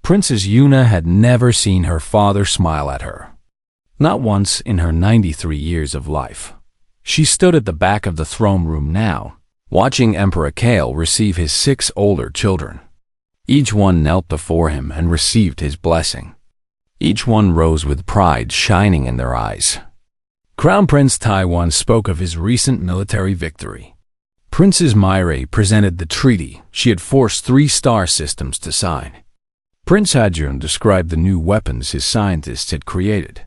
Princess Yuna had never seen her father smile at her. Not once in her 93 years of life. She stood at the back of the throne room now, watching Emperor Kale receive his 6 older children. Each one knelt before him and received his blessing. Each one rose with pride shining in their eyes. Crown Prince Taiwan spoke of his recent military victory. Princess Myre presented the treaty she had forced 3 star systems to sign. Prince Hadjun described the new weapons his scientists had created.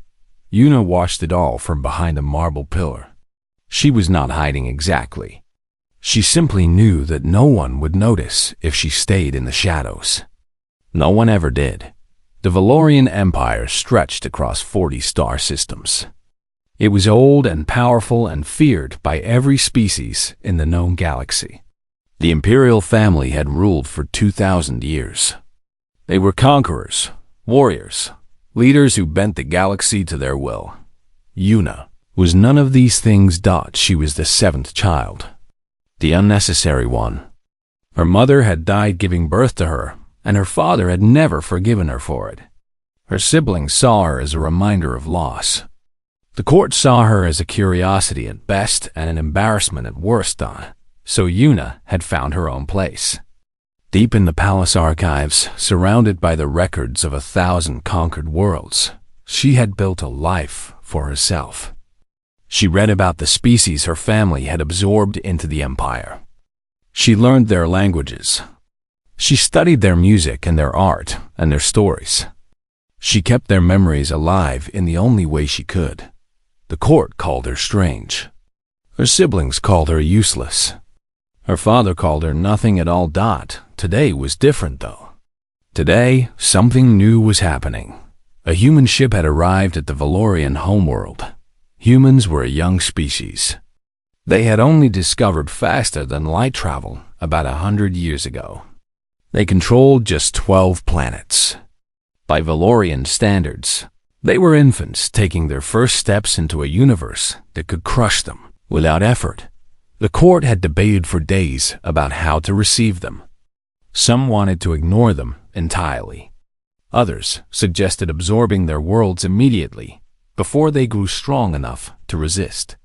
Yuna watched it all from behind a marble pillar. She was not hiding exactly. She simply knew that no one would notice if she stayed in the shadows. No one ever did. The Valorian Empire stretched across 40 star systems. It was old and powerful and feared by every species in the known galaxy. The imperial family had ruled for 2,000 years. They were conquerors, warriors, leaders who bent the galaxy to their will. Yuna was none of these things. She was the 7th child, the unnecessary one. Her mother had died giving birth to her, and her father had never forgiven her for it. Her siblings saw her as a reminder of loss. The court saw her as a curiosity at best and an embarrassment at worst. So Yuna had found her own place. Deep in the palace archives, surrounded by the records of 1,000 conquered worlds, she had built a life for herself. She read about the species her family had absorbed into the empire. She learned their languages. She studied their music and their art and their stories. She kept their memories alive in the only way she could. The court called her strange. Her siblings called her useless. Her father called her nothing at all. Today was different, though. Today, something new was happening. A human ship had arrived at the Valorian homeworld. Humans were a young species. They had only discovered faster than light travel about 100 years ago. They controlled just 12 planets. By Valorian standards, they were infants taking their first steps into a universe that could crush them without effort. The court had debated for days about how to receive them. Some wanted to ignore them entirely. Others suggested absorbing their worlds immediately before they grew strong enough to resist.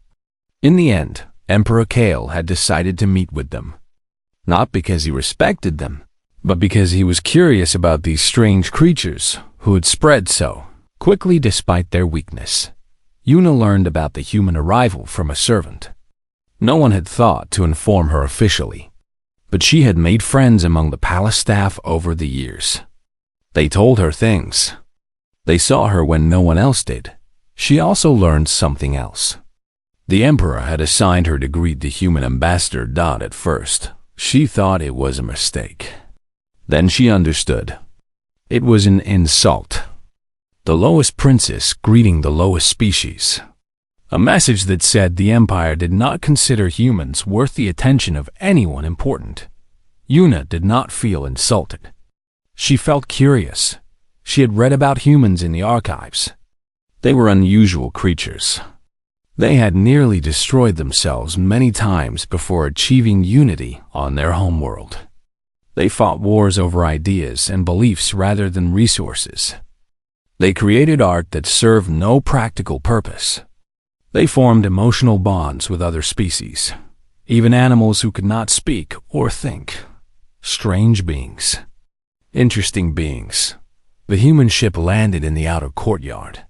In the end, Emperor Kale had decided to meet with them. Not because he respected them, but because he was curious about these strange creatures who had spread so quickly despite their weakness. Yuna learned about the human arrival from a servant. No one had thought to inform her officially, but she had made friends among the palace staff over the years. They told her things. They saw her when no one else did. She also learned something else. The Emperor had assigned her to greet the human ambassador. At first, she thought it was a mistake. Then she understood. It was an insult. The lowest princess greeting the lowest species. A message that said the Empire did not consider humans worth the attention of anyone important. Yuna did not feel insulted. She felt curious. She had read about humans in the archives. They were unusual creatures. They had nearly destroyed themselves many times before achieving unity on their homeworld. They fought wars over ideas and beliefs rather than resources. They created art that served no practical purpose. They formed emotional bonds with other species, even animals who could not speak or think. Strange beings. Interesting beings. The human ship landed in the outer courtyard.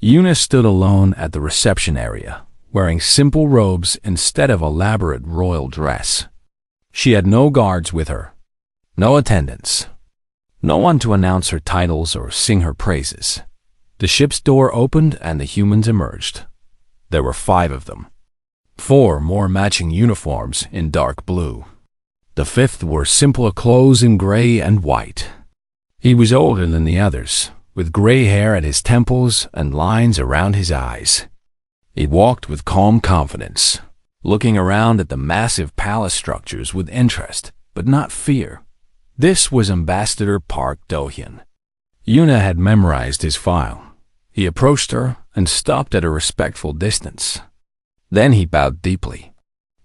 Yuna stood alone at the reception area, wearing simple robes instead of elaborate royal dress. She had no guards with her, no attendants, no one to announce her titles or sing her praises. The ship's door opened and the humans emerged. There were 5 of them. 4 more matching uniforms in dark blue. The 5th wore simpler clothes in gray and white. He was older than the others, with gray hair at his temples and lines around his eyes. He walked with calm confidence, looking around at the massive palace structures with interest, but not fear. This was Ambassador Park Do-hyun. Yuna had memorized his file. He approached her and stopped at a respectful distance. Then he bowed deeply.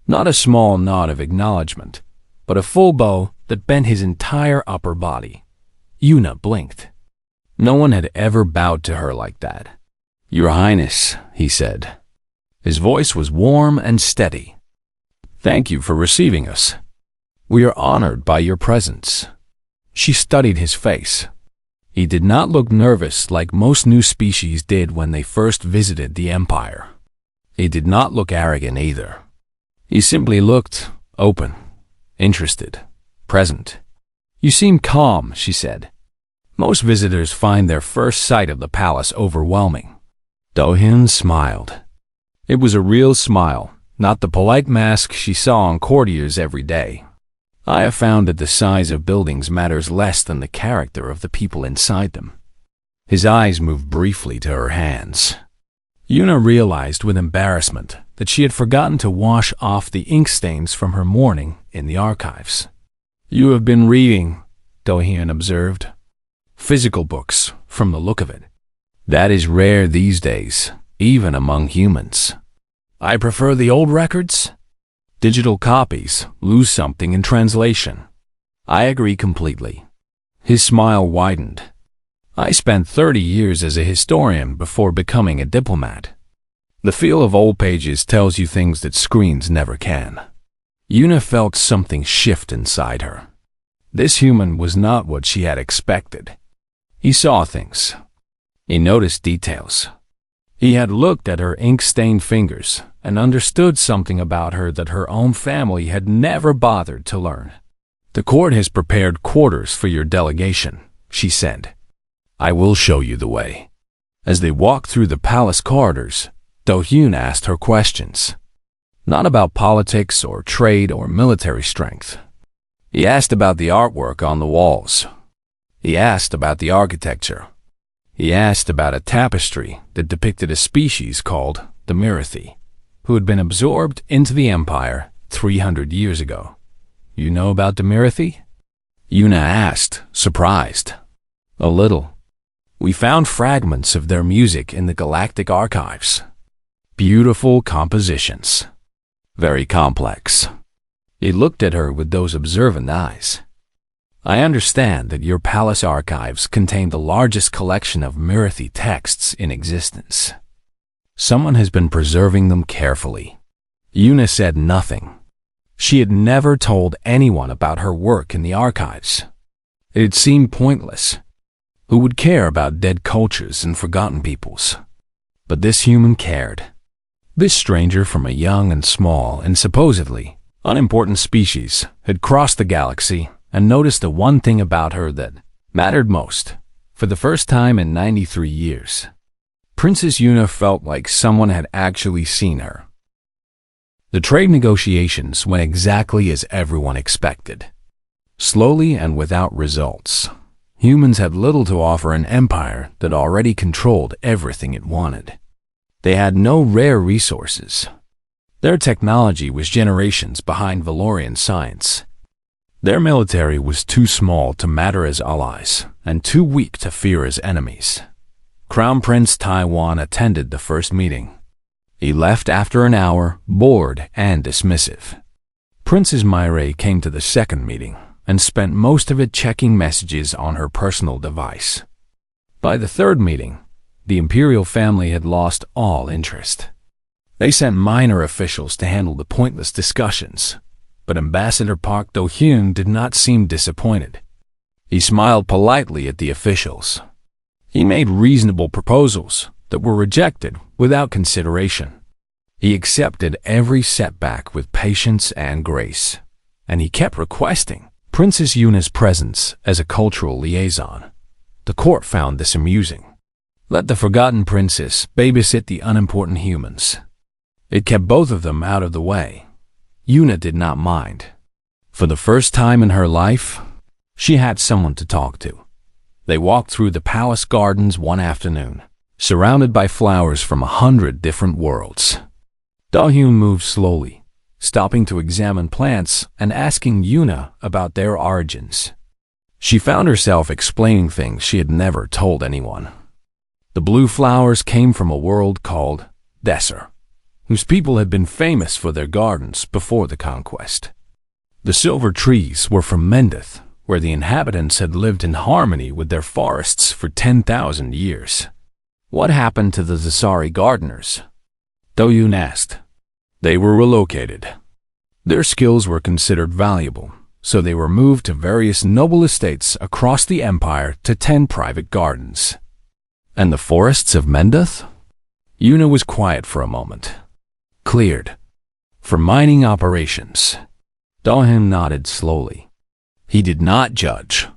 Not a small nod of acknowledgement, but a full bow that bent his entire upper body. Yuna blinked. No one had ever bowed to her like that. "Your Highness," he said. His voice was warm and steady. "Thank you for receiving us. We are honored by your presence." She studied his face. He did not look nervous like most new species did when they first visited the Empire. He did not look arrogant either. He simply looked open, interested, present. "You seem calm," she said. Most visitors find their first sight of the palace overwhelming. Do-hyun smiled. It was a real smile, not the polite mask she saw on courtiers every day. "I have found that the size of buildings matters less than the character of the people inside them." His eyes moved briefly to her hands. Yuna realized with embarrassment that she had forgotten to wash off the ink stains from her morning in the archives. "You have been reading," Do-hyun observed. "Physical books, from the look of it. That is rare these days, even among humans." "I prefer the old records. Digital copies lose something in translation." "I agree completely." His smile widened. "I spent 30 years as a historian before becoming a diplomat. The feel of old pages tells you things that screens never can." Yuna felt something shift inside her. This human was not what she had expected. He saw things. He noticed details. He had looked at her ink-stained fingers and understood something about her that her own family had never bothered to learn. "The court has prepared quarters for your delegation," she said. "I will show you the way." As they walked through the palace corridors, Do-hyun asked her questions. Not about politics or trade or military strength. He asked about the artwork on the walls. He asked about the architecture. He asked about a tapestry that depicted a species called the Mirathi, who had been absorbed into the Empire 300 years ago. "You know about the Mirathi?" Yuna asked, surprised. "A little. We found fragments of their music in the Galactic archives. Beautiful compositions. Very complex." He looked at her with those observant eyes. "I understand that your palace archives contain the largest collection of Mirathi texts in existence. Someone has been preserving them carefully." Yuna said nothing. She had never told anyone about her work in the archives. It seemed pointless. Who would care about dead cultures and forgotten peoples? But this human cared. This stranger from a young and small and supposedly unimportant species had crossed the galaxy and noticed the one thing about her that mattered most, for the first time in 93 years. Princess Yuna felt like someone had actually seen her. The trade negotiations went exactly as everyone expected. Slowly and without results. Humans had little to offer an empire that already controlled everything it wanted. They had no rare resources. Their technology was generations behind Valorian science. Their military was too small to matter as allies and too weak to fear as enemies. Crown Prince Taiwan attended the first meeting. He left after an hour, bored and dismissive. Princess Myre came to the second meeting and spent most of it checking messages on her personal device. By the third meeting, the imperial family had lost all interest. They sent minor officials to handle the pointless discussions, but Ambassador Park Do-hyun did not seem disappointed. He smiled politely at the officials. He made reasonable proposals that were rejected without consideration. He accepted every setback with patience and grace, and he kept requesting Princess Yuna's presence as a cultural liaison. The court found this amusing. Let the forgotten princess babysit the unimportant humans. It kept both of them out of the way. Yuna did not mind. For the first time in her life, she had someone to talk to. They walked through the palace gardens one afternoon, surrounded by flowers from 100 different worlds. Do-hyun moved slowly, stopping to examine plants and asking Yuna about their origins. She found herself explaining things she had never told anyone. The blue flowers came from a world called Desser, whose people had been famous for their gardens before the conquest. The silver trees were from Mendith, where the inhabitants had lived in harmony with their forests for 10,000 years. What happened to the Zasari gardeners? Do-yoon asked. They were relocated. Their skills were considered valuable, so they were moved to various noble estates across the empire to tend private gardens. And the forests of Mendoth? Yuna was quiet for a moment. Cleared. For mining operations. Do-hyun nodded slowly. He did not judge.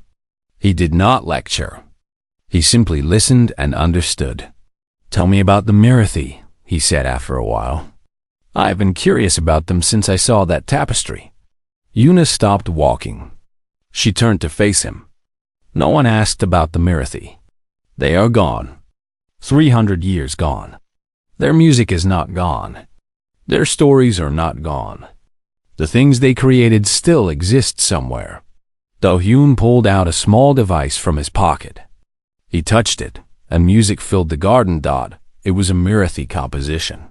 He did not lecture. He simply listened and understood. Tell me about the Mirathi, he said after a while. I've been curious about them since I saw that tapestry. Yuna stopped walking. She turned to face him. No one asked about the Mirathi. They are gone. 300 years gone. Their music is not gone. Their stories are not gone. The things they created still exist somewhere. Do-hyun pulled out a small device from his pocket. He touched it, and music filled the garden. It was a Mirathi composition.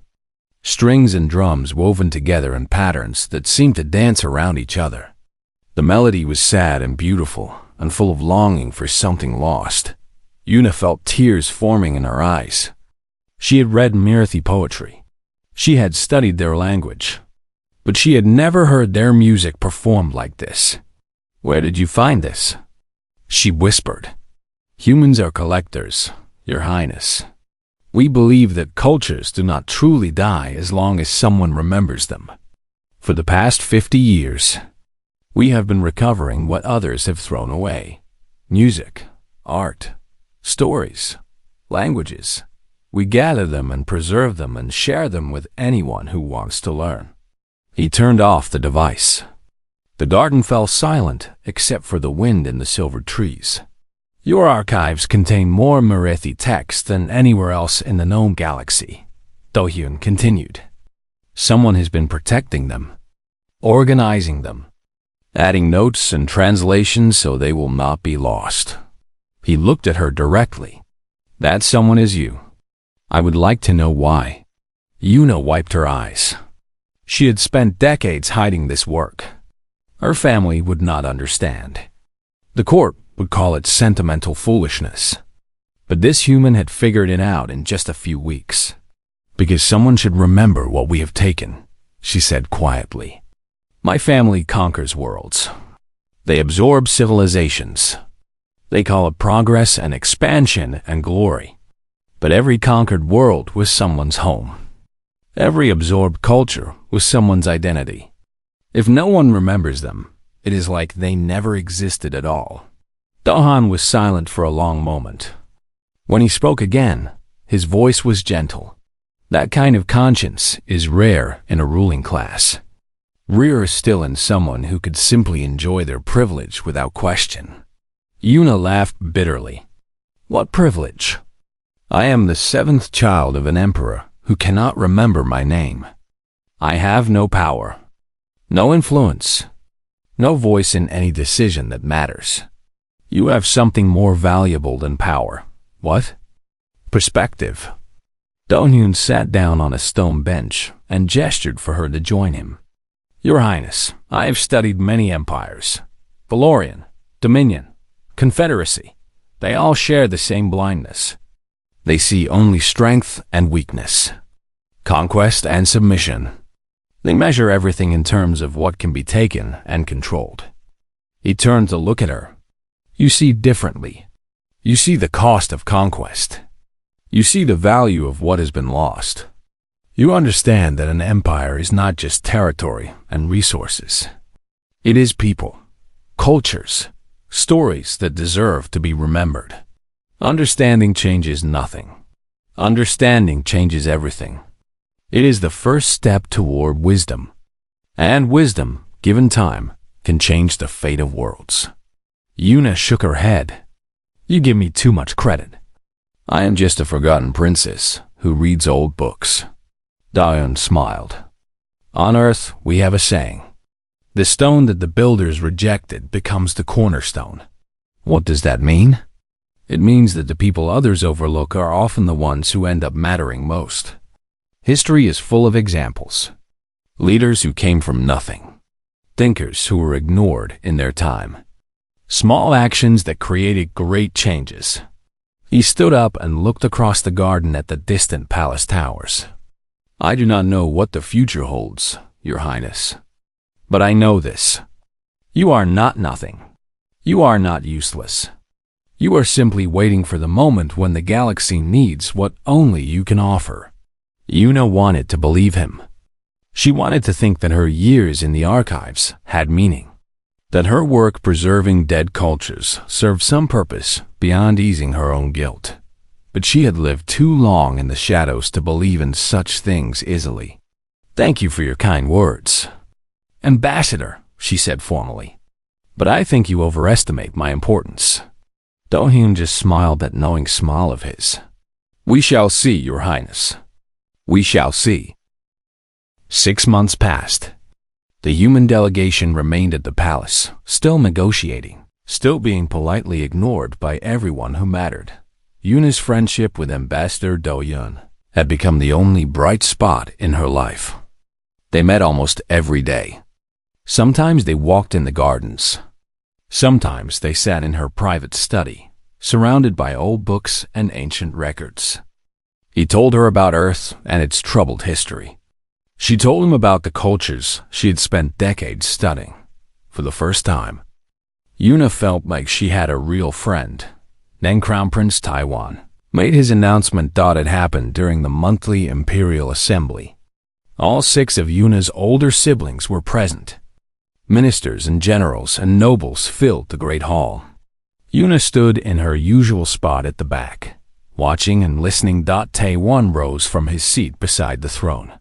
Strings and drums woven together in patterns that seemed to dance around each other. The melody was sad and beautiful, and full of longing for something lost. Yuna felt tears forming in her eyes. She had read Mirathi poetry. She had studied their language. But she had never heard their music performed like this. Where did you find this? She whispered. Humans are collectors, Your Highness. We believe that cultures do not truly die as long as someone remembers them. For the past 50 years, we have been recovering what others have thrown away. Music, art, stories, languages. We gather them and preserve them and share them with anyone who wants to learn. He turned off the device. The garden fell silent except for the wind in the silver trees. Your archives contain more Mirathi text than anywhere else in the known galaxy, Do-hyun continued. Someone has been protecting them, organizing them, adding notes and translations so they will not be lost. He looked at her directly. That someone is you. I would like to know why. Yuna wiped her eyes. She had spent decades hiding this work. Her family would not understand. The court would call it sentimental foolishness. But this human had figured it out in just a few weeks. Because someone should remember what we have taken, she said quietly. My family conquers worlds. They absorb civilizations. They call it progress and expansion and glory. But every conquered world was someone's home. Every absorbed culture was someone's identity. If no one remembers them, it is like they never existed at all. Do-hyun was silent for a long moment. When he spoke again, his voice was gentle. That kind of conscience is rare in a ruling class. Rare still in someone who could simply enjoy their privilege without question. Yuna laughed bitterly. What privilege? I am the 7th child of an emperor who cannot remember my name. I have no power, no influence, no voice in any decision that matters. You have something more valuable than power. What? Perspective. Do-hyun sat down on a stone bench and gestured for her to join him. Your Highness, I have studied many empires. Valorian, Dominion, Confederacy. They all share the same blindness. They see only strength and weakness, conquest and submission. They measure everything in terms of what can be taken and controlled. He turned to look at her. You see differently. You see the cost of conquest. You see the value of what has been lost. You understand that an empire is not just territory and resources. It is people, cultures, stories that deserve to be remembered. Understanding changes nothing. Understanding changes everything. It is the first step toward wisdom. And wisdom, given time, can change the fate of worlds. Yuna shook her head. You give me too much credit. I am just a forgotten princess who reads old books. Do-hyun smiled. On Earth, we have a saying. The stone that the builders rejected becomes the cornerstone. What does that mean? It means that the people others overlook are often the ones who end up mattering most. History is full of examples. Leaders who came from nothing. Thinkers who were ignored in their time. Small actions that created great changes. He stood up and looked across the garden at the distant palace towers. I do not know what the future holds, Your Highness. But I know this. You are not nothing. You are not useless. You are simply waiting for the moment when the galaxy needs what only you can offer. Yuna wanted to believe him. She wanted to think that her years in the archives had meaning, that her work preserving dead cultures served some purpose beyond easing her own guilt. But she had lived too long in the shadows to believe in such things easily. Thank you for your kind words, Ambassador, she said formally. But I think you overestimate my importance. Do-hyun just smiled that knowing smile of his. We shall see, Your Highness. We shall see. 6 months passed. The human delegation remained at the palace, still negotiating, still being politely ignored by everyone who mattered. Yuna's friendship with Ambassador Do-hyun had become the only bright spot in her life. They met almost every day. Sometimes they walked in the gardens. Sometimes they sat in her private study, surrounded by old books and ancient records. He told her about Earth and its troubled history. She told him about the cultures she had spent decades studying. For the first time, Yuna felt like she had a real friend. Then Crown Prince Taiwan made his announcement that had happened during the monthly Imperial Assembly. All 6 of Yuna's older siblings were present. Ministers and generals and nobles filled the great hall. Yuna stood in her usual spot at the back, watching and listening. Tae-won rose from his seat beside the throne.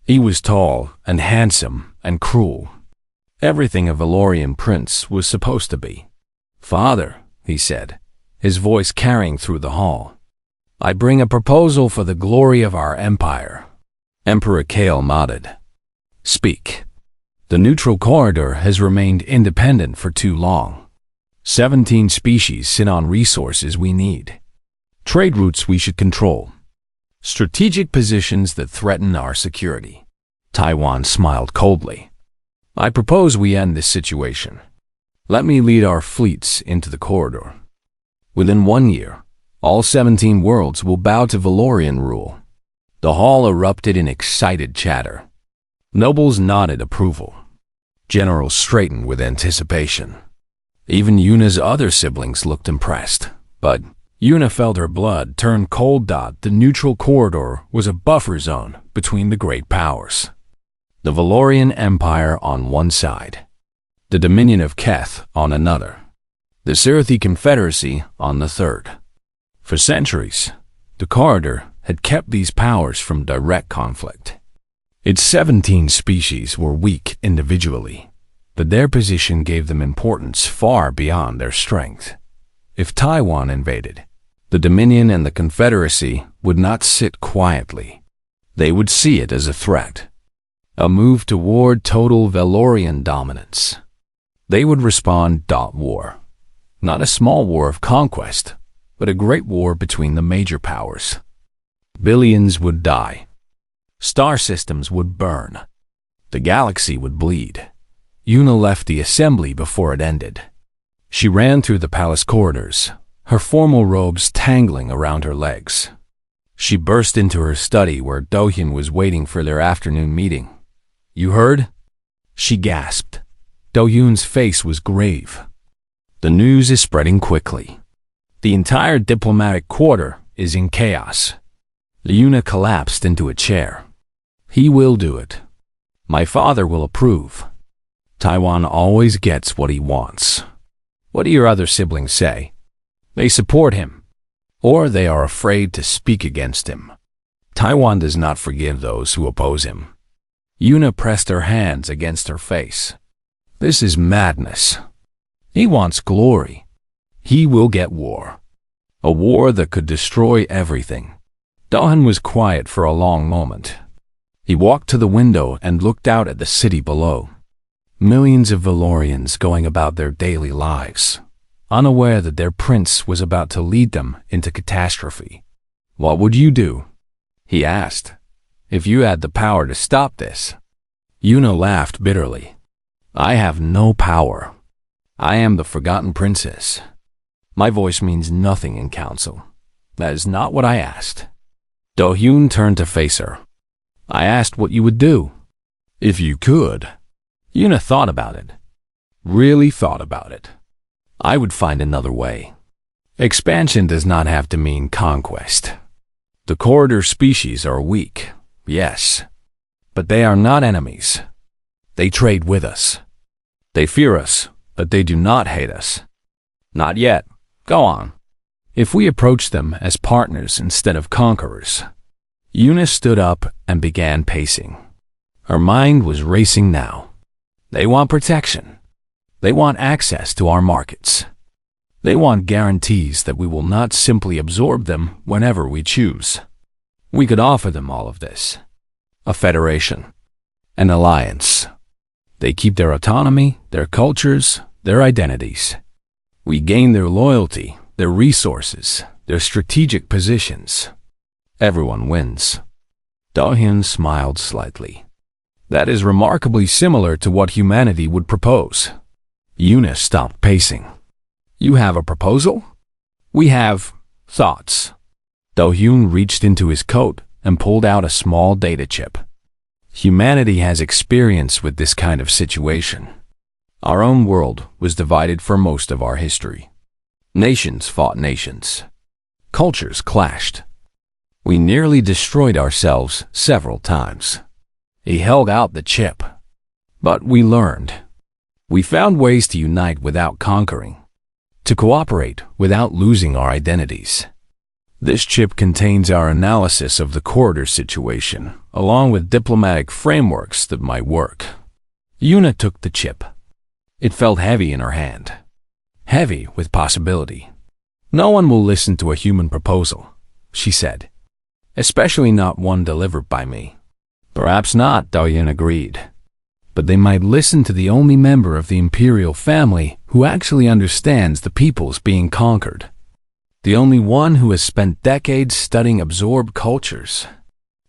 He was tall and handsome and cruel. Everything a Valorian prince was supposed to be. Father, he said, his voice carrying through the hall. I bring a proposal for the glory of our empire. Emperor Kale nodded. Speak. The neutral corridor has remained independent for too long. 17 species sit on resources we need. Trade routes we should control. Strategic positions that threaten our security. Taiwan smiled coldly. I propose we end this situation. Let me lead our fleets into the corridor. Within 1 year, all 17 worlds will bow to Valorian rule. The hall erupted in excited chatter. Nobles nodded approval. Generals straightened with anticipation. Even Yuna's other siblings looked impressed, but Yuna felt her blood turn cold. The neutral corridor was a buffer zone between the great powers. The Valorian Empire on one side, the Dominion of Keth on another, the Sirathi Confederacy on the third. For centuries, the corridor had kept these powers from direct conflict. Its 17 species were weak individually, but their position gave them importance far beyond their strength. If Taiwan invaded, the Dominion and the Confederacy would not sit quietly. They would see it as a threat, a move toward total Valorian dominance. They would respond. War. Not a small war of conquest, but a great war between the major powers. Billions would die. Star systems would burn. The galaxy would bleed. Yuna left the assembly before it ended. She ran through the palace corridors, her formal robes tangling around her legs. She burst into her study where Do-hyun was waiting for their afternoon meeting. You heard? She gasped. Do-hyun's face was grave. The news is spreading quickly. The entire diplomatic quarter is in chaos. Yuna collapsed into a chair. He will do it. My father will approve. Taiwan always gets what he wants. What do your other siblings say? They support him, or they are afraid to speak against him. Taiwan does not forgive those who oppose him. Yuna pressed her hands against her face. This is madness. He wants glory. He will get war. A war that could destroy everything. Do-hyun was quiet for a long moment. He walked to the window and looked out at the city below. Millions of Valorians going about their daily lives, unaware that their prince was about to lead them into catastrophe. What would you do? He asked. If you had the power to stop this. Yuna laughed bitterly. I have no power. I am the forgotten princess. My voice means nothing in council. That is not what I asked. Do-hyun turned to face her. I asked what you would do. If you could. Yuna thought about it. Really thought about it. I would find another way. Expansion does not have to mean conquest. The corridor species are weak, yes, but they are not enemies. They trade with us. They fear us, but they do not hate us. Not yet. Go on. If we approach them as partners instead of conquerors. Yuna stood up and began pacing. Her mind was racing now. They want protection. They want access to our markets. They want guarantees that we will not simply absorb them whenever we choose. We could offer them all of this. A federation. An alliance. They keep their autonomy, their cultures, their identities. We gain their loyalty, their resources, their strategic positions. Everyone wins. Do-hyun smiled slightly. That is remarkably similar to what humanity would propose. Yuna stopped pacing. You have a proposal? We have thoughts. Do-hyun reached into his coat and pulled out a small data chip. Humanity has experience with this kind of situation. Our own world was divided for most of our history. Nations fought nations. Cultures clashed. We nearly destroyed ourselves several times. He held out the chip. But we learned. We found ways to unite without conquering. To cooperate without losing our identities. This chip contains our analysis of the corridor situation, along with diplomatic frameworks that might work. Yuna took the chip. It felt heavy in her hand. Heavy with possibility. No one will listen to a human proposal, she said. Especially not one delivered by me. Perhaps not, Do-hyun agreed. But they might listen to the only member of the imperial family who actually understands the peoples being conquered. The only one who has spent decades studying absorbed cultures.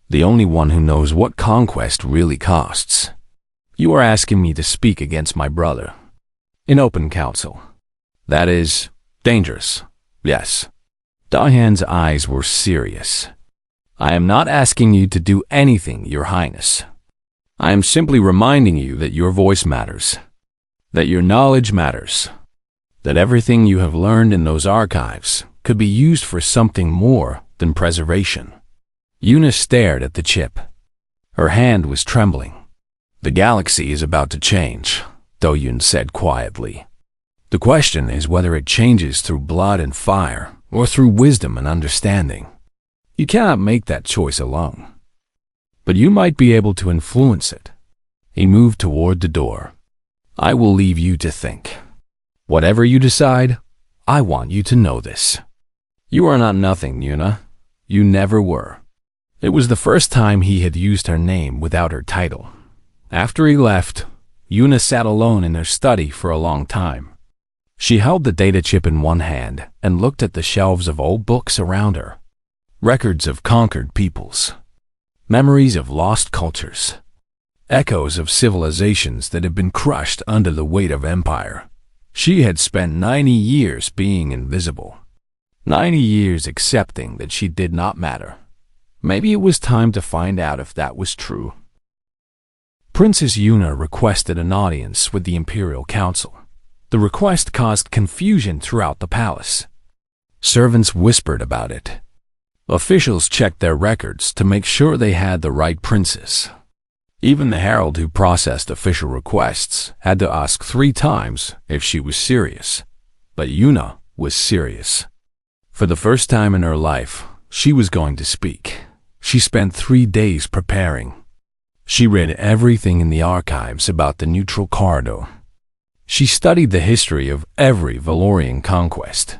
The only one who knows what conquest really costs. You are asking me to speak against my brother. In open council. That is dangerous. Yes. Do-hyun's eyes were serious. I am not asking you to do anything, Your Highness. I am simply reminding you that your voice matters. That your knowledge matters. That everything you have learned in those archives could be used for something more than preservation. Yuna stared at the chip. Her hand was trembling. The galaxy is about to change, Do-hyun said quietly. The question is whether it changes through blood and fire or through wisdom and understanding. You cannot make that choice alone. But you might be able to influence it. He moved toward the door. I will leave you to think. Whatever you decide, I want you to know this. You are not nothing, Yuna. You never were. It was the first time he had used her name without her title. After he left, Yuna sat alone in her study for a long time. She held the data chip in one hand and looked at the shelves of old books around her. Records of conquered peoples. Memories of lost cultures. Echoes of civilizations that had been crushed under the weight of empire. She had spent 90 years being invisible. 90 years accepting that she did not matter. Maybe it was time to find out if that was true. Princess Yuna requested an audience with the Imperial Council. The request caused confusion throughout the palace. Servants whispered about it. Officials checked their records to make sure they had the right princess. Even the herald who processed official requests had to ask 3 times if she was serious. But Yuna was serious. For the first time in her life, she was going to speak. She spent 3 days preparing. She read everything in the archives about the neutral corridor. She studied the history of every Valorian conquest.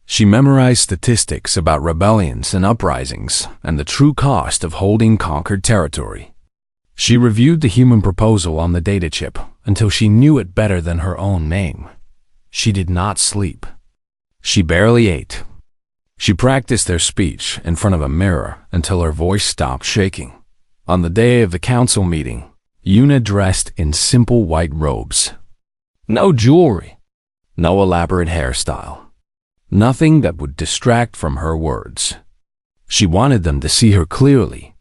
She memorized statistics about rebellions and uprisings and the true cost of holding conquered territory. She reviewed the human proposal on the data chip until she knew it better than her own name. She did not sleep. She barely ate. She practiced her speech in front of a mirror until her voice stopped shaking. On the day of the council meeting, Yuna dressed in simple white robes. No jewelry, No elaborate hairstyle. Nothing that would distract from her words. She wanted them to see her clearly,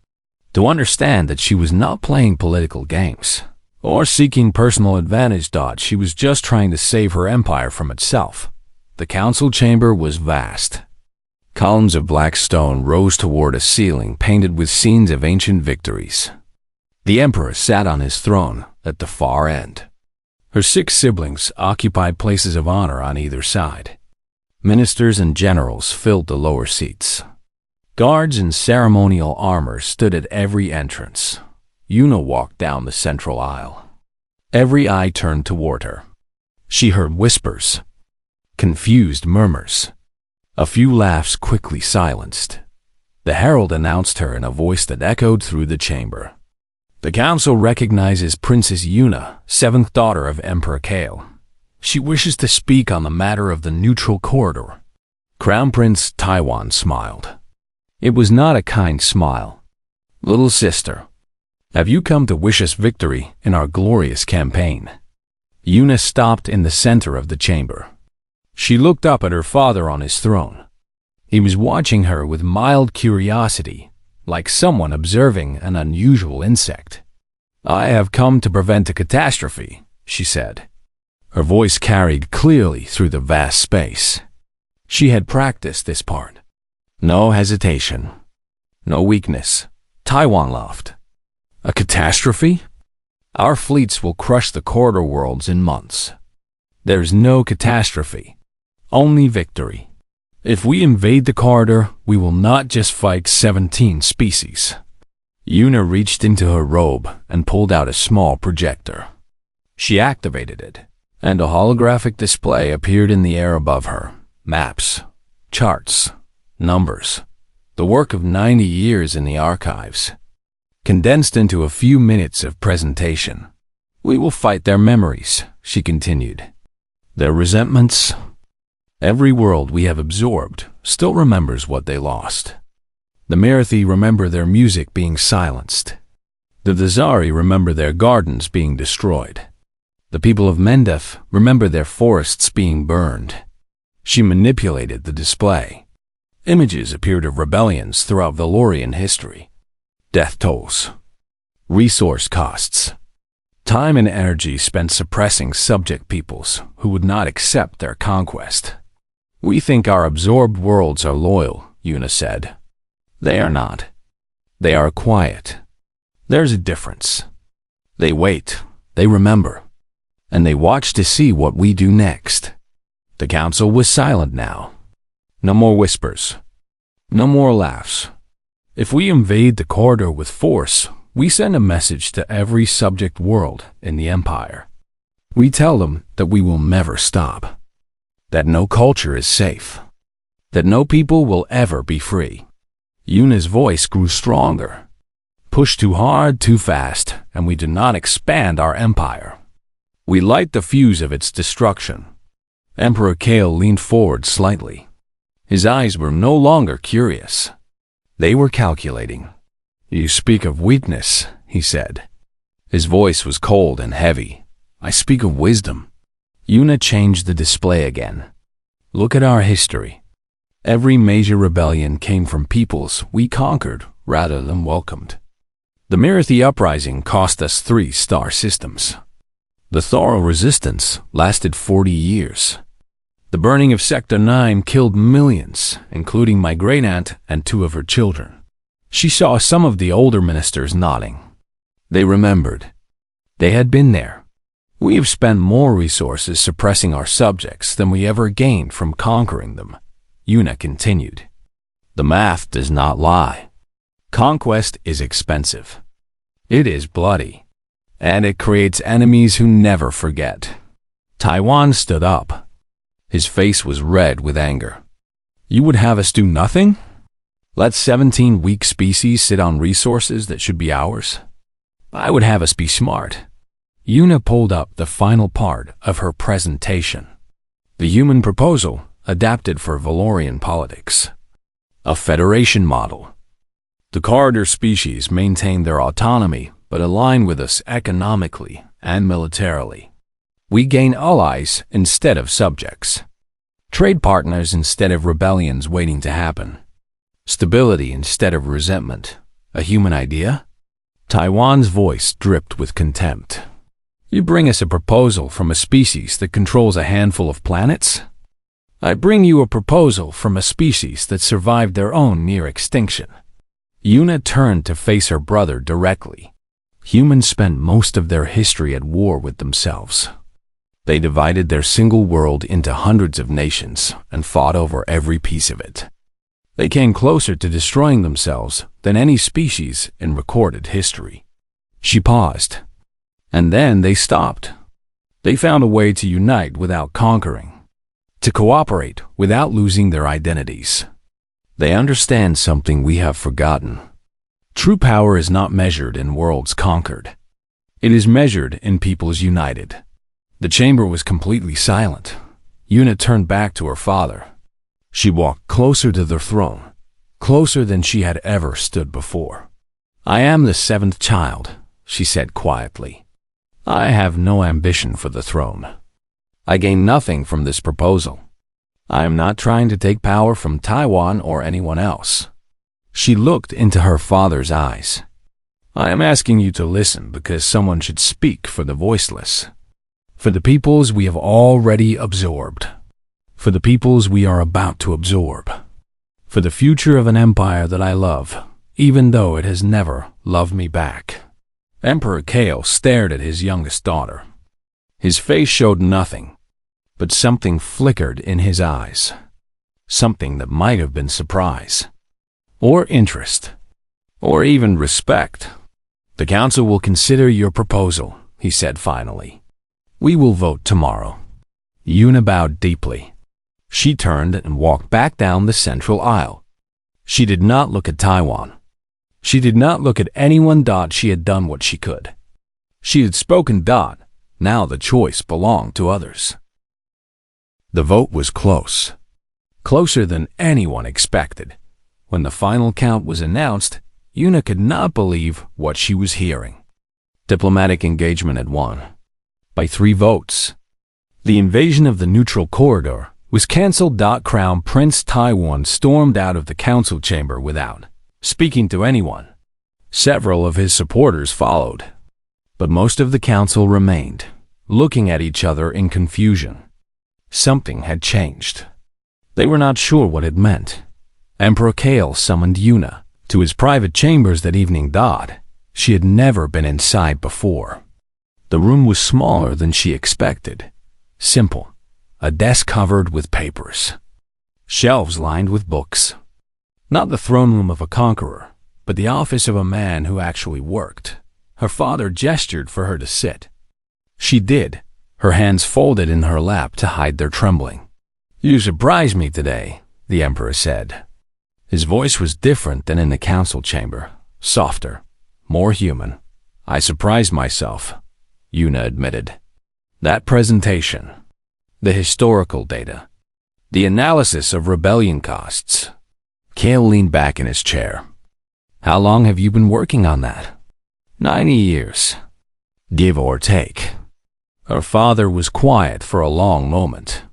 to understand that she was not playing political games or seeking personal advantage. She was just trying to save her empire from itself. The council chamber was vast. Columns of black stone rose toward a ceiling painted with scenes of ancient victories. The emperor sat on his throne at the far end. Her 6 siblings occupied places of honor on either side. Ministers and generals filled the lower seats. Guards in ceremonial armor stood at every entrance. Yuna walked down the central aisle. Every eye turned toward her. She heard whispers, confused murmurs. A few laughs quickly silenced. The herald announced her in a voice that echoed through the chamber. The council recognizes Princess Yuna, 7th daughter of Emperor Kale. She wishes to speak on the matter of the neutral corridor. Crown Prince Taiwan smiled. It was not a kind smile. Little sister, have you come to wish us victory in our glorious campaign? Yuna stopped in the center of the chamber. She looked up at her father on his throne. He was watching her with mild curiosity, like someone observing an unusual insect. I have come to prevent a catastrophe, she said. Her voice carried clearly through the vast space. She had practiced this part. No hesitation. No weakness. Taiwan laughed. A catastrophe? Our fleets will crush the corridor worlds in months. There's no catastrophe. Only victory. If we invade the corridor, we will not just fight 17 species. Yuna reached into her robe and pulled out a small projector. She activated it, and a holographic display appeared in the air above her. Maps, charts, numbers. The work of 90 years in the archives. Condensed into a few minutes of presentation. We will fight their memories, she continued. Their resentments. Every world we have absorbed still remembers what they lost. The Marathi remember their music being silenced. The Dazari remember their gardens being destroyed. The people of Mendef remember their forests being burned. She manipulated the display. Images appeared of rebellions throughout Valorian history. Death tolls. Resource costs. Time and energy spent suppressing subject peoples who would not accept their conquest. We think our absorbed worlds are loyal, Yuna said. They are not. They are quiet. There's a difference. They wait, they remember, and they watch to see what we do next. The council was silent now. No more whispers. No more laughs. If we invade the corridor with force, we send a message to every subject world in the Empire. We tell them that we will never stop. That no culture is safe. That no people will ever be free. Yuna's voice grew stronger. Push too hard, too fast, and we do not expand our empire. We light the fuse of its destruction. Emperor Kale leaned forward slightly. His eyes were no longer curious. They were calculating. You speak of weakness, he said. His voice was cold and heavy. I speak of wisdom. Yuna changed the display again. Look at our history. Every major rebellion came from peoples we conquered rather than welcomed. The Marathi uprising cost us 3 star systems. The Thoro resistance lasted 40 years. The burning of Sector 9 killed millions, including my great-aunt and 2 of her children. She saw some of the older ministers nodding. They remembered. They had been there. We have spent more resources suppressing our subjects than we ever gained from conquering them, Yuna continued. The math does not lie. Conquest is expensive. It is bloody. And it creates enemies who never forget. Taiwan stood up. His face was red with anger. You would have us do nothing? Let 17 weak species sit on resources that should be ours? I would have us be smart. Yuna pulled up the final part of her presentation. The human proposal adapted for Valorian politics. A federation model. The corridor species maintain their autonomy but align with us economically and militarily. We gain allies instead of subjects. Trade partners instead of rebellions waiting to happen. Stability instead of resentment. A human idea? Taiwan's voice dripped with contempt. You bring us a proposal from a species that controls a handful of planets? I bring you a proposal from a species that survived their own near extinction. Yuna turned to face her brother directly. Humans spent most of their history at war with themselves. They divided their single world into hundreds of nations and fought over every piece of it. They came closer to destroying themselves than any species in recorded history. She paused. And then they stopped. They found a way to unite without conquering, to cooperate without losing their identities. They understand something we have forgotten. True power is not measured in worlds conquered. It is measured in peoples united. The chamber was completely silent. Yuna turned back to her father. She walked closer to the throne, closer than she had ever stood before. I am the seventh child, she said quietly. I have no ambition for the throne. I gain nothing from this proposal. I am not trying to take power from Taiwan or anyone else. She looked into her father's eyes. I am asking you to listen because someone should speak for the voiceless. For the peoples we have already absorbed. For the peoples we are about to absorb. For the future of an empire that I love, even though it has never loved me back. Emperor Kale stared at his youngest daughter. His face showed nothing, but something flickered in his eyes. Something that might have been surprise, or interest, or even respect. The council will consider your proposal, he said finally. We will vote tomorrow. Yuna bowed deeply. She turned and walked back down the central aisle. She did not look at Taiwan. She did not look at anyone. She had done what she could. She had spoken. Now the choice belonged to others. The vote was close. Closer than anyone expected. When the final count was announced, Yuna could not believe what she was hearing. Diplomatic engagement had won. By 3 votes. The invasion of the neutral corridor was cancelled. Crown Prince Taiwan stormed out of the council chamber without speaking to anyone. Several of his supporters followed, but most of the council remained, looking at each other in confusion. Something had changed. They were not sure what it meant. Emperor Kale summoned Yuna to his private chambers that evening. She had never been inside before. The room was smaller than she expected. Simple. A desk covered with papers. Shelves lined with books. Not the throne room of a conqueror, but the office of a man who actually worked. Her father gestured for her to sit. She did, her hands folded in her lap to hide their trembling. You surprised me today, the emperor said. His voice was different than in the council chamber, softer, more human. I surprised myself, Yuna admitted. That presentation, the historical data, the analysis of rebellion costs. Kale leaned back in his chair. How long have you been working on that? 90 years, give or take. Her father was quiet for a long moment.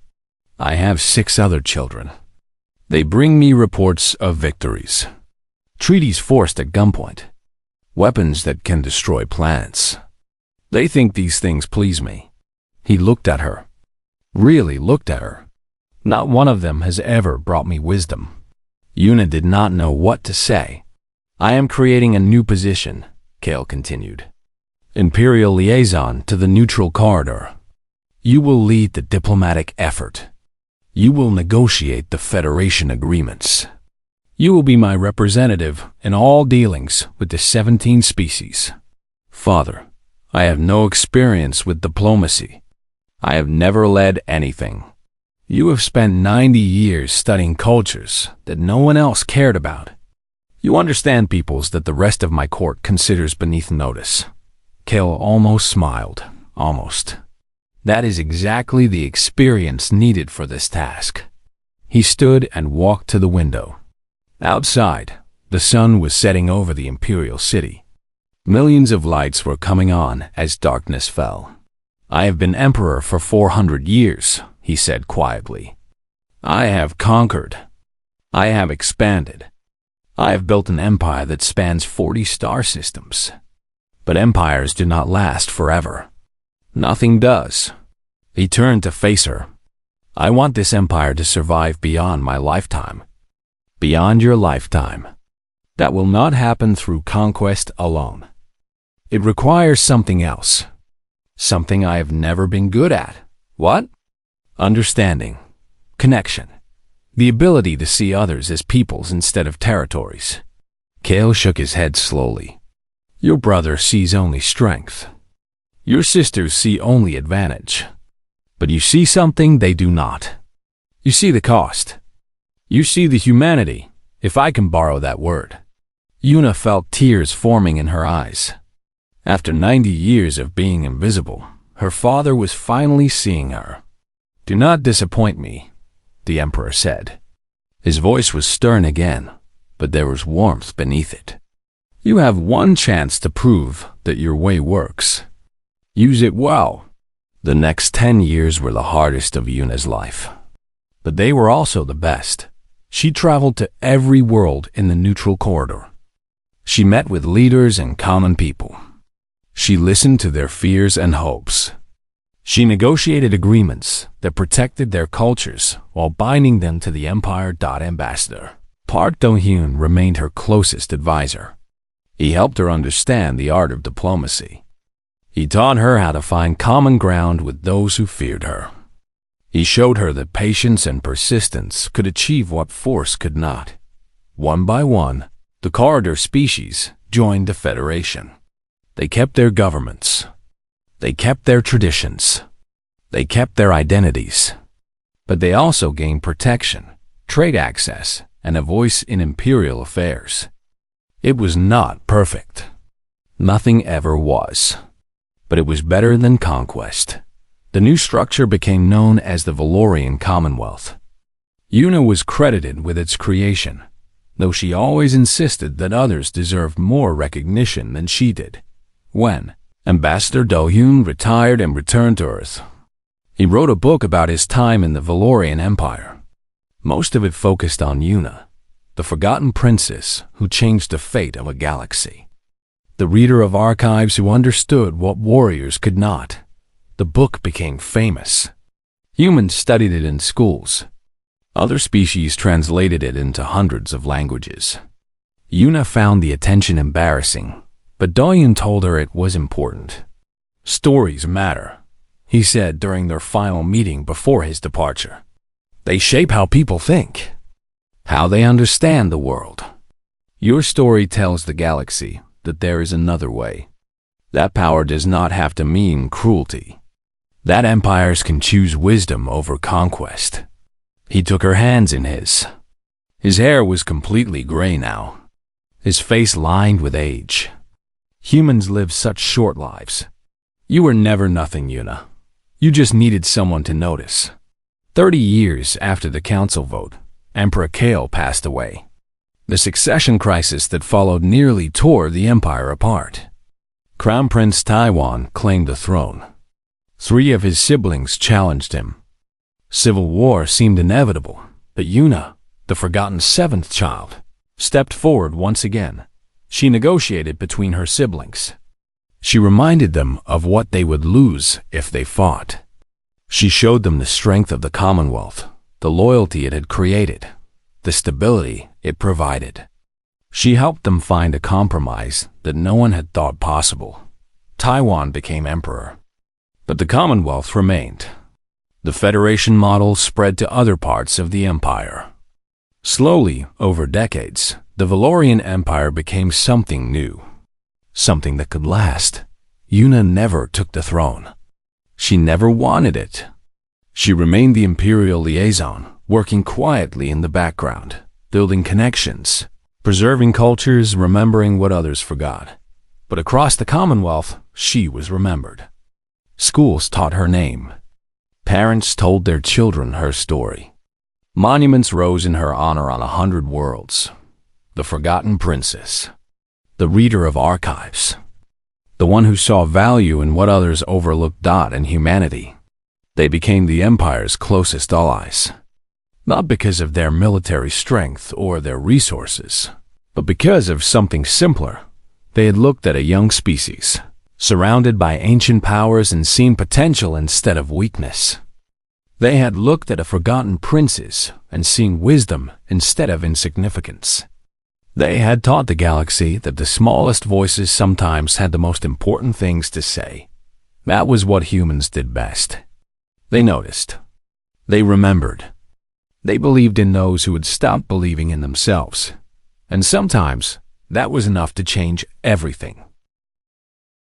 I have 6 other children. They bring me reports of victories, treaties forced at gunpoint, weapons that can destroy planets. They think these things please me. He looked at her, really looked at her. Not one of them has ever brought me wisdom. Yuna did not know what to say. I am creating a new position, Kale continued. Imperial liaison to the neutral corridor. You will lead the diplomatic effort. You will negotiate the Federation agreements. You will be my representative in all dealings with the 17 species. Father, I have no experience with diplomacy. I have never led anything. You have spent 90 years studying cultures that no one else cared about. You understand peoples that the rest of my court considers beneath notice. Kale almost smiled, almost. That is exactly the experience needed for this task. He stood and walked to the window. Outside, the sun was setting over the imperial city. Millions of lights were coming on as darkness fell. I have been emperor for 400 years, he said quietly. I have conquered. I have expanded. I have built an empire that spans 40 star systems. But empires do not last forever. Nothing does. He turned to face her. I want this empire to survive beyond my lifetime. Beyond your lifetime. That will not happen through conquest alone. It requires something else. Something I have never been good at. What? Understanding. Connection. The ability to see others as peoples instead of territories. Kale shook his head slowly. Your brother sees only strength. Your sisters see only advantage. But you see something they do not. You see the cost. You see the humanity, if I can borrow that word. Yuna felt tears forming in her eyes. After 90 years of being invisible, her father was finally seeing her. Do not disappoint me, the emperor said. His voice was stern again, but there was warmth beneath it. You have one chance to prove that your way works. Use it well. The next 10 years were the hardest of Yuna's life. But they were also the best. She traveled to every world in the neutral corridor. She met with leaders and common people. She listened to their fears and hopes. She negotiated agreements that protected their cultures while binding them to the empire. Ambassador Park Do-hyun remained her closest advisor. He helped her understand the art of diplomacy. He taught her how to find common ground with those who feared her. He showed her that patience and persistence could achieve what force could not. One by one, the corridor species joined the Federation. They kept their governments. They kept their traditions. They kept their identities. But they also gained protection, trade access, and a voice in imperial affairs. It was not perfect. Nothing ever was. But it was better than conquest. The new structure became known as the Valorian Commonwealth. Yuna was credited with its creation, though she always insisted that others deserved more recognition than she did. When Ambassador Do-hyun retired and returned to Earth, he wrote a book about his time in the Valorian Empire. Most of it focused on Yuna, the forgotten princess who changed the fate of a galaxy. The reader of archives who understood what warriors could not. The book became famous. Humans studied it in schools. Other species translated it into hundreds of languages. Yuna found the attention embarrassing, but Do-hyun told her it was important. Stories matter, he said during their final meeting before his departure. They shape how people think, how they understand the world. Your story tells the galaxy that there is another way. That power does not have to mean cruelty. That empires can choose wisdom over conquest. He took her hands in his. His hair was completely gray now, his face lined with age. Humans live such short lives. You were never nothing, Yuna. You just needed someone to notice. 30 years after the council vote, Emperor Kale passed away. The succession crisis that followed nearly tore the empire apart. Crown Prince Taiwan claimed the throne. 3 of his siblings challenged him. Civil war seemed inevitable, but Yuna, the forgotten 7th child, stepped forward once again. She negotiated between her siblings. She reminded them of what they would lose if they fought. She showed them the strength of the Commonwealth, the loyalty it had created, the stability it provided. She helped them find a compromise that no one had thought possible. Taiwan became emperor. But the Commonwealth remained. The Federation model spread to other parts of the empire. Slowly, over decades, the Valorian Empire became something new. Something that could last. Yuna never took the throne. She never wanted it. She remained the imperial liaison, working quietly in the background, building connections, preserving cultures, remembering what others forgot. But across the Commonwealth, she was remembered. Schools taught her name. Parents told their children her story. Monuments rose in her honor on 100 worlds. The forgotten princess. The reader of archives. The the one who saw value in what others overlooked. In humanity, they became the Empire's closest allies, not because of their military strength or their resources, but because of something simpler. They had looked at a young species, surrounded by ancient powers, and seen potential instead of weakness. They had looked at a forgotten princess and seen wisdom instead of insignificance. They had taught the galaxy that the smallest voices sometimes had the most important things to say. That was what humans did best. They noticed. They remembered. They believed in those who had stopped believing in themselves. And sometimes that was enough to change everything.